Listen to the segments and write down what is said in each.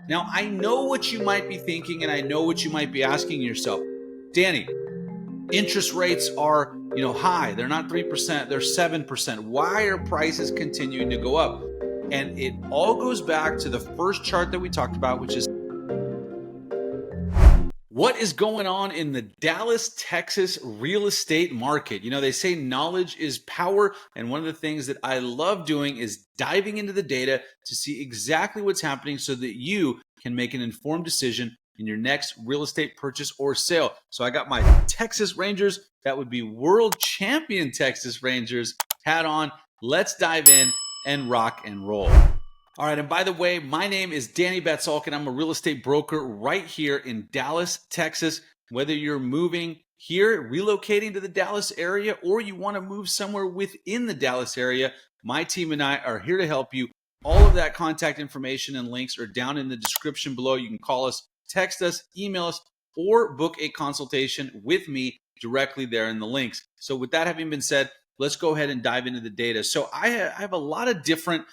Now, I know what you might be thinking, and I know what you might be asking yourself. Danny, interest rates are, high. They're not 3%, they're 7%. Why are prices continuing to go up? And it all goes back to the first chart that we talked about, which is what is going on in the Dallas, Texas real estate market. They say knowledge is power, and one of the things that I love doing is diving into the data to see exactly what's happening so that you can make an informed decision in your next real estate purchase or sale. So I got my Texas Rangers, that would be world champion Texas Rangers, hat on. Let's dive in and rock and roll. All right, and by the way, my name is Danny Batsalkin. I'm a real estate broker right here in Dallas, Texas. Whether you're moving here, relocating to the Dallas area, or you want to move somewhere within the Dallas area, my team and I are here to help you. All of that contact information and links are down in the description below. You can call us, text us, email us, or book a consultation with me directly there in the links. So with that having been said, let's go ahead and dive into the data. So I have a lot of different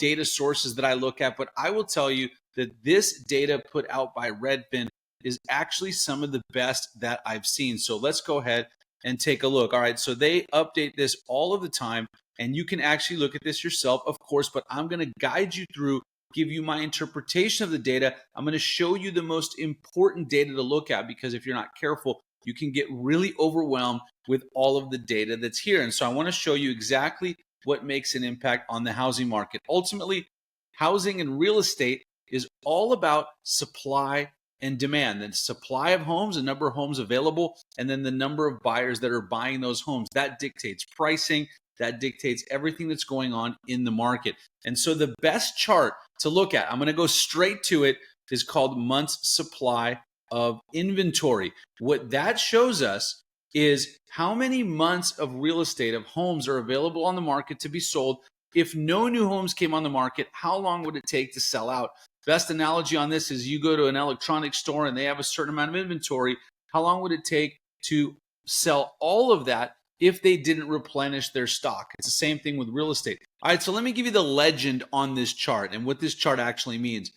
data sources that I look at, but I will tell you that this data put out by Redfin is actually some of the best that I've seen. So let's go ahead and take a look. All right, so they update this all of the time, and you can actually look at this yourself, of course, but I'm going to guide you through, give you my interpretation of the data. I'm going to show you the most important data to look at, because if you're not careful, you can get really overwhelmed with all of the data that's here. And so I want to show you exactly what makes an impact on the housing market. Ultimately, housing and real estate is all about supply and demand. The supply of homes, the number of homes available, and then the number of buyers that are buying those homes. That dictates pricing. That dictates everything that's going on in the market. And so the best chart to look at, I'm going to go straight to it, is called months supply of inventory. What that shows us is how many months of real estate, of homes, are available on the market to be sold. If no new homes came on the market, how long would it take to sell out? Best analogy on this is you go to an electronics store and they have a certain amount of inventory. How long would it take to sell all of that if they didn't replenish their stock? It's the same thing with real estate. All right, so let me give you the legend on this chart and what this chart actually means.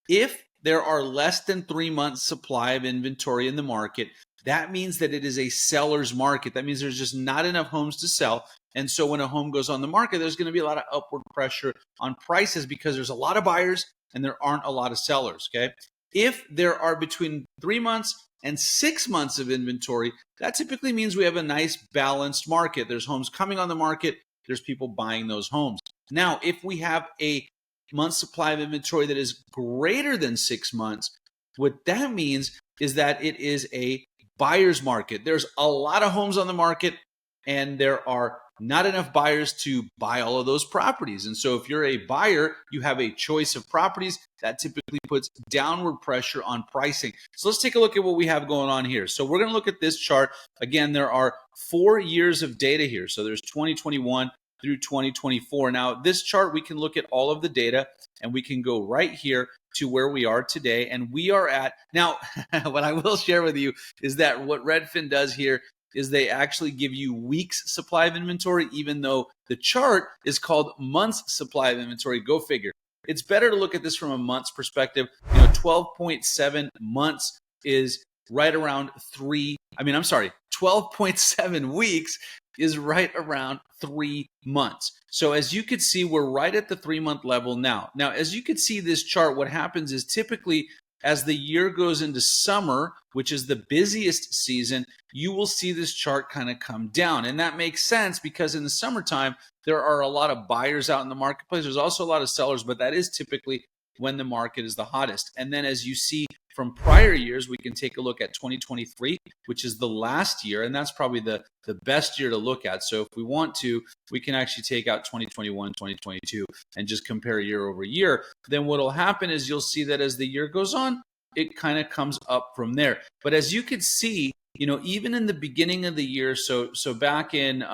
If there are less than 3 months supply of inventory in the market, that means that it is a seller's market. That means there's just not enough homes to sell. And so when a home goes on the market, there's going to be a lot of upward pressure on prices because there's a lot of buyers and there aren't a lot of sellers, okay? If there are between 3 months and 6 months of inventory, that typically means we have a nice balanced market. There's homes coming on the market. There's people buying those homes. Now, if we have a month supply of inventory that is greater than 6 months, what that means is that it is a buyer's market. There's a lot of homes on the market and there are not enough buyers to buy all of those properties. And so if you're a buyer, you have a choice of properties that typically puts downward pressure on pricing. So let's take a look at what we have going on here. So we're going to look at this chart. Again, there are 4 years of data here. So there's 2021 through 2024. Now, this chart, we can look at all of the data and we can go right here to where we are today. And we are at, now, what I will share with you is that what Redfin does here is they actually give you weeks supply of inventory, even though the chart is called months supply of inventory. Go figure. It's better to look at this from a month's perspective. 12.7 months is right around 12.7 weeks is right around 3 months. So as you can see, we're right at the 3-month level now. Now, as you can see this chart, what happens is typically as the year goes into summer, which is the busiest season, you will see this chart kind of come down. And that makes sense because in the summertime, there are a lot of buyers out in the marketplace. There's also a lot of sellers, but that is typically when the market is the hottest. And then as you see from prior years, we can take a look at 2023, which is the last year, and that's probably the best year to look at. So if we want to, we can actually take out 2021, 2022, and just compare year over year. Then what will happen is you'll see that as the year goes on, it kind of comes up from there. But as you can see, even in the beginning of the year, so back in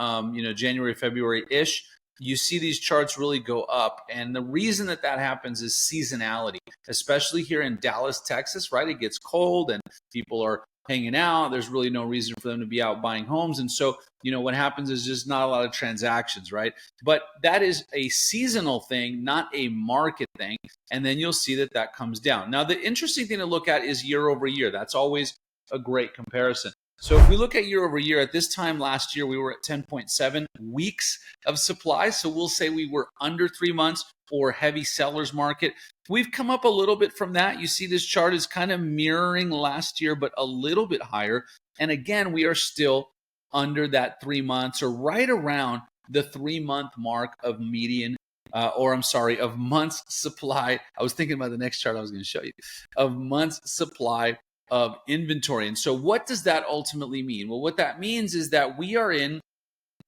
January, February-ish, you see these charts really go up. And the reason that happens is seasonality, especially here in Dallas, Texas, right? It gets cold and people are hanging out. There's really no reason for them to be out buying homes. And so, what happens is just not a lot of transactions, right? But that is a seasonal thing, not a market thing. And then you'll see that that comes down. Now, the interesting thing to look at is year over year. That's always a great comparison. So if we look at year over year, at this time last year, we were at 10.7 weeks of supply. So we'll say we were under 3 months or heavy sellers market. We've come up a little bit from that. You see this chart is kind of mirroring last year, but a little bit higher. And again, we are still under that 3 months or right around the 3 month mark of median, of months supply. I was thinking about the next chart I was going to show you, of months supply of inventory. And so what does that ultimately mean? Well, what that means is that we are in,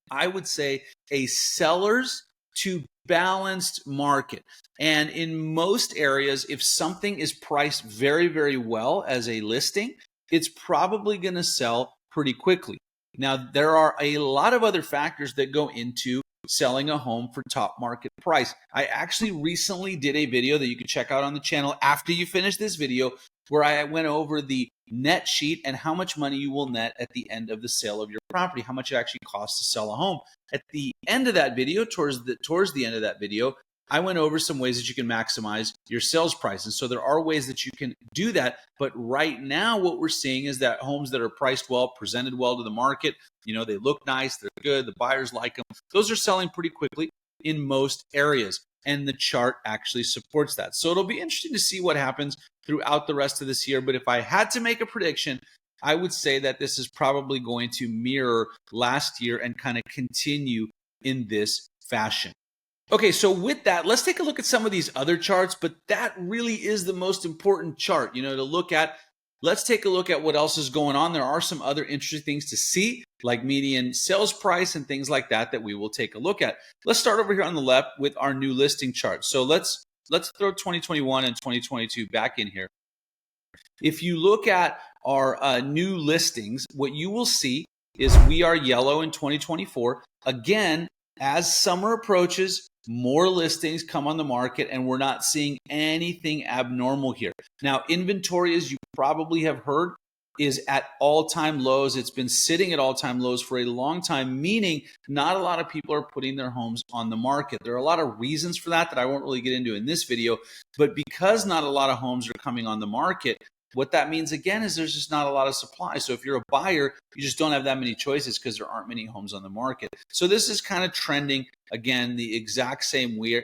I would say, a sellers to balanced market. And in most areas, if something is priced very, very well as a listing, it's probably going to sell pretty quickly. Now, there are a lot of other factors that go into selling a home for top market price. I actually recently did a video that you can check out on the channel after you finish this video, where I went over the net sheet and how much money you will net at the end of the sale of your property, how much it actually costs to sell a home. At the end of that video, towards the end of that video, I went over some ways that you can maximize your sales price. And so there are ways that you can do that. But right now, what we're seeing is that homes that are priced well, presented well to the market, they look nice, they're good, the buyers like them, those are selling pretty quickly in most areas. And the chart actually supports that. So it'll be interesting to see what happens throughout the rest of this year. But if I had to make a prediction, I would say that this is probably going to mirror last year and kind of continue in this fashion. Okay, so with that, let's take a look at some of these other charts, but that really is the most important chart, to look at. Let's take a look at what else is going on. There are some other interesting things to see, like median sales price and things like that we will take a look at. Let's start over here on the left with our new listing chart. So let's throw 2021 and 2022 back in here. If you look at our new listings, what you will see is we are yellow in 2024. Again, as summer approaches, more listings come on the market, and we're not seeing anything abnormal here. Now, inventory, as you probably have heard, is at all-time lows. It's been sitting at all-time lows for a long time, meaning not a lot of people are putting their homes on the market. There are a lot of reasons for that I won't really get into in this video, but because not a lot of homes are coming on the market, what that means, again, is there's just not a lot of supply. So if you're a buyer, you just don't have that many choices because there aren't many homes on the market. So this is kind of trending, again, the exact same way,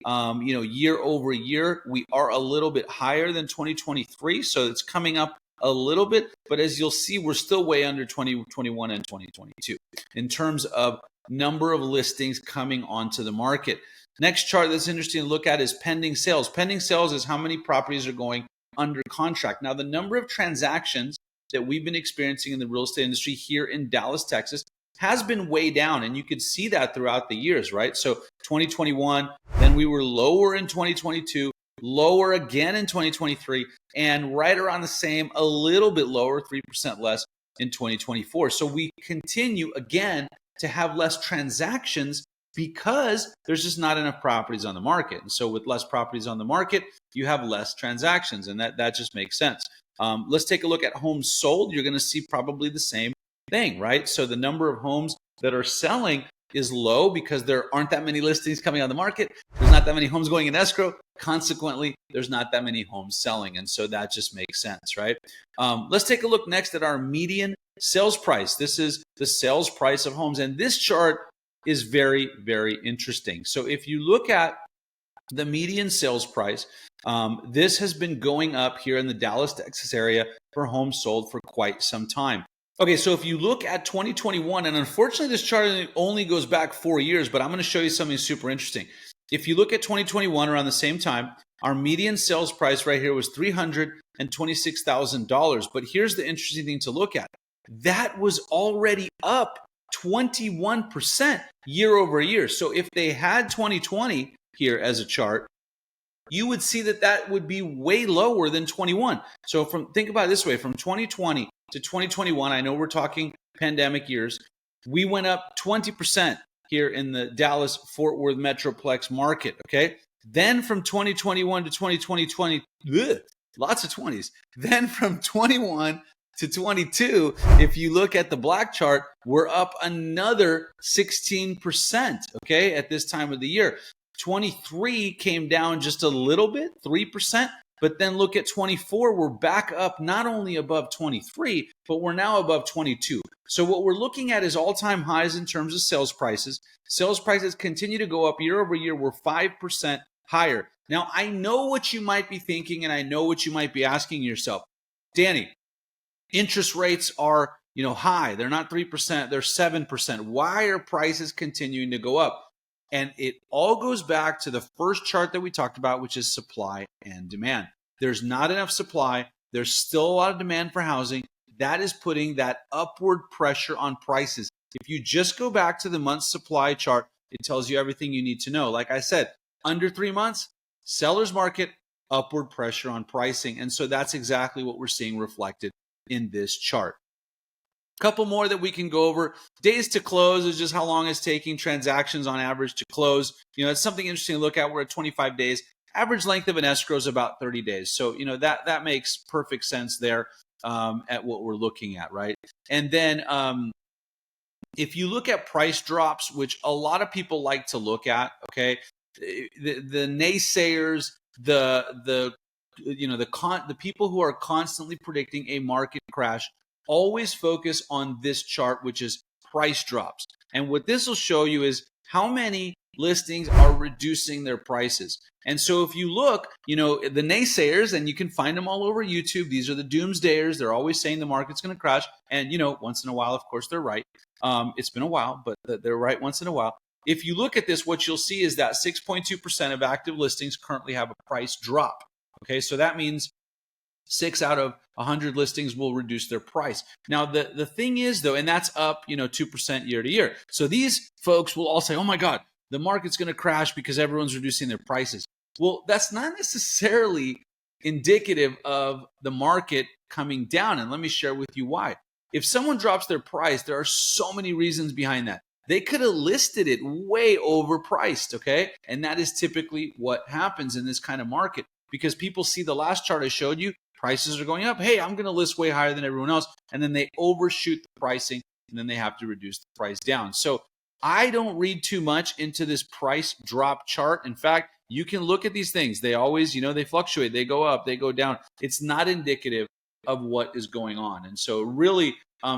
year over year, we are a little bit higher than 2023. So it's coming up a little bit. But as you'll see, we're still way under 2021 and 2022 in terms of number of listings coming onto the market. Next chart that's interesting to look at is pending sales. Pending sales is how many properties are going under contract. Now, the number of transactions that we've been experiencing in the real estate industry here in Dallas, Texas, has been way down. And you could see that throughout the years, right? So 2021, then we were lower in 2022, lower again in 2023, and right around the same, a little bit lower, 3% less in 2024. So we continue again to have less transactions because there's just not enough properties on the market. And so with less properties on the market, you have less transactions, and that just makes sense. Let's take a look at homes sold. You're going to see probably the same thing, right? So the number of homes that are selling is low because there aren't that many listings coming on the market. There's not that many homes going in escrow. Consequently, there's not that many homes selling. And so that just makes sense, right? Let's take a look next at our median sales price. This is the sales price of homes. And this chart is very, very interesting. So if you look at the median sales price, this has been going up here in the Dallas, Texas area for homes sold for quite some time. Okay, so if you look at 2021, and unfortunately this chart only goes back 4 years, but I'm going to show you something super interesting. If you look at 2021 around the same time, our median sales price right here was $326,000. But here's the interesting thing to look at. That was already up 21% year over year. So if they had 2020 here as a chart, you would see that would be way lower than 21. So think about it this way, from 2020 to 2021, I know we're talking pandemic years, we went up 20% here in the Dallas-Fort Worth Metroplex market, okay? Then from 2021 to 2020, lots of 20s. Then from 21 to 22, if you look at the black chart, we're up another 16%, okay, at this time of the year. 23 came down just a little bit, 3%. But then look at 24, we're back up not only above 23, but we're now above 22. So what we're looking at is all-time highs in terms of sales prices. Sales prices continue to go up year over year. We're 5% higher. Now, I know what you might be thinking, and I know what you might be asking yourself. Danny, interest rates are, high. They're not 3%, they're 7%. Why are prices continuing to go up? And it all goes back to the first chart that we talked about, which is supply and demand. There's not enough supply. There's still a lot of demand for housing. That is putting that upward pressure on prices. If you just go back to the month's supply chart, it tells you everything you need to know. Like I said, under 3 months, seller's market, upward pressure on pricing. And so that's exactly what we're seeing reflected in this chart. Couple more that we can go over. Days to close is just how long it's taking transactions on average to close. It's something interesting to look at. We're at 25 days. Average length of an escrow is about 30 days. So, that makes perfect sense there at what we're looking at, right? And then if you look at price drops, which a lot of people like to look at, okay, the naysayers, the people who are constantly predicting a market crash always focus on this chart, which is price drops. And what this will show you is how many listings are reducing their prices. And so if you look, the naysayers, and you can find them all over YouTube, these are the doomsdayers. They're always saying the market's going to crash. And, once in a while, of course, they're right. It's been a while, but they're right once in a while. If you look at this, what you'll see is that 6.2% of active listings currently have a price drop. Okay, so that means 6 out of 100 listings will reduce their price. Now, the thing is, though, and that's up, 2% year to year. So these folks will all say, oh my God, the market's going to crash because everyone's reducing their prices. Well, that's not necessarily indicative of the market coming down. And let me share with you why. If someone drops their price, there are so many reasons behind that. They could have listed it way overpriced, okay? And that is typically what happens in this kind of market, because people see the last chart I showed you, prices are going up. Hey, I'm going to list way higher than everyone else. And then they overshoot the pricing, and then they have to reduce the price down. So I don't read too much into this price drop chart. In fact, you can look at these things. They always, they fluctuate. They go up, they go down. It's not indicative of what is going on. And so it really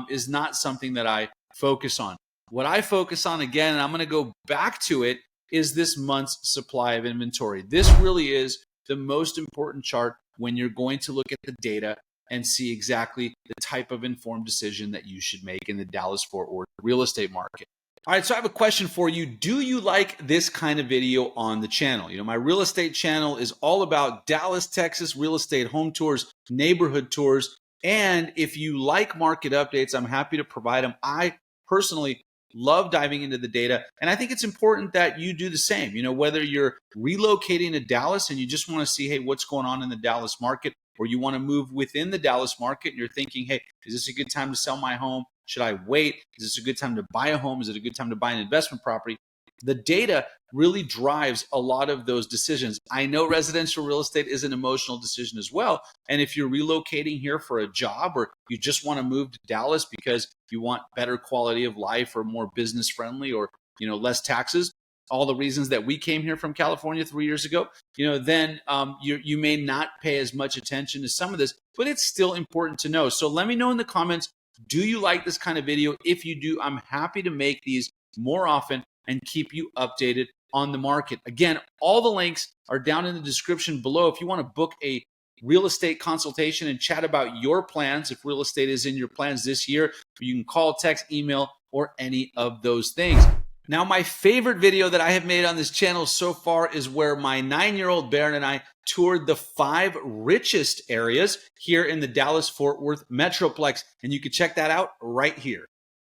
is not something that I focus on. What I focus on, again, and I'm going to go back to it, is this month's supply of inventory. This really is the most important chart when you're going to look at the data and see exactly the type of informed decision that you should make in the Dallas-Fort Worth real estate market. All right, so I have a question for you. Do you like this kind of video on the channel? My real estate channel is all about Dallas, Texas real estate home tours, neighborhood tours. And if you like market updates, I'm happy to provide them. I personally love diving into the data. And I think it's important that you do the same. Whether you're relocating to Dallas and you just want to see, hey, what's going on in the Dallas market, or you want to move within the Dallas market and you're thinking, hey, is this a good time to sell my home? Should I wait? Is this a good time to buy a home? Is it a good time to buy an investment property? The data really drives a lot of those decisions. I know residential real estate is an emotional decision as well. And if you're relocating here for a job, or you just want to move to Dallas because you want better quality of life or more business friendly, or less taxes, all the reasons that we came here from California 3 years ago, then you may not pay as much attention to some of this, but it's still important to know. So let me know in the comments, do you like this kind of video? If you do, I'm happy to make these more often and keep you updated on the market. Again, all the links are down in the description below. If you want to book a real estate consultation and chat about your plans, if real estate is in your plans this year, you can call, text, email, or any of those things. Now, my favorite video that I have made on this channel so far is where my 9-year-old Baron and I toured the 5 richest areas here in the Dallas-Fort Worth Metroplex. And you can check that out right here.